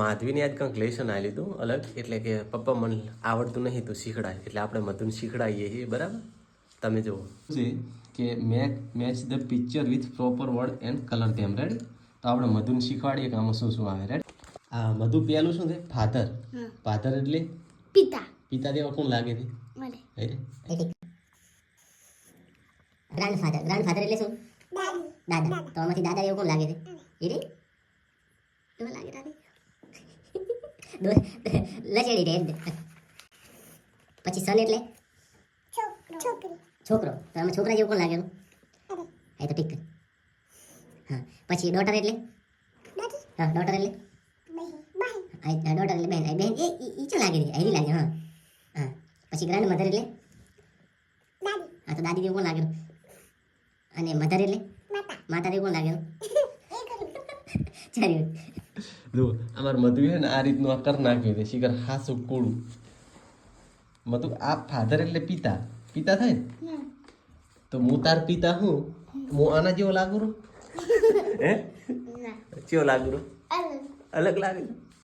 માધવીને આજ કંઈક લેસન આવી લીધું અલગ, એટલે કે પપ્પા મને આવડતું નહીં તો શીખડાય, એટલે આપણે મધુને શીખડાવીએ છીએ, બરાબર? તમે જુઓ કે match the picture with proper word and colour them, ready? તો આપણે મધુને શીખવાડીએ કે આમાં શું શું આવે, રેડી? આ મધુ પેલું શું છે? ફાધર. ફાધર એટલે પિતા. પિતા જેવા કોણ લાગે છે? મને ગ્રાન્ડફાધર એટલે શું? દાદા. તો આમાંથી દાદા એવું કોણ લાગે છે? એ રે કેવા લાગે દાદી? લચેડી રે. પછી સન એટલે છોકરો. તો આમાં છોકરા જેવું કોણ લાગેલું? એ તો ઠીક. હા, પછી ડોટર એટલે? હા, ડોટર એટલે ડોટર એટલે બેન. બેન એ ઈ લાગે છે? હેરી લાગે. હા હા. પછી ગ્રાન્ડ મધર એટલે? હા, તો દાદી જેવું કોણ લાગેલું? અને મધર એટલે? માતા જેવું કોણ લાગેલું? ચાલ્યું. જો અમાર મધુ છે ને આ રીતનું આ કરી નાખ્યું છે, શિખર હાસું કૂળું. મધુ આ ફાધર એટલે પિતા. પિતા થાય ને? તો હું તાર પિતા હું આના જેવો લાગુ રહું? હે? કેવો લાગુ રહું? અલગ લાગે.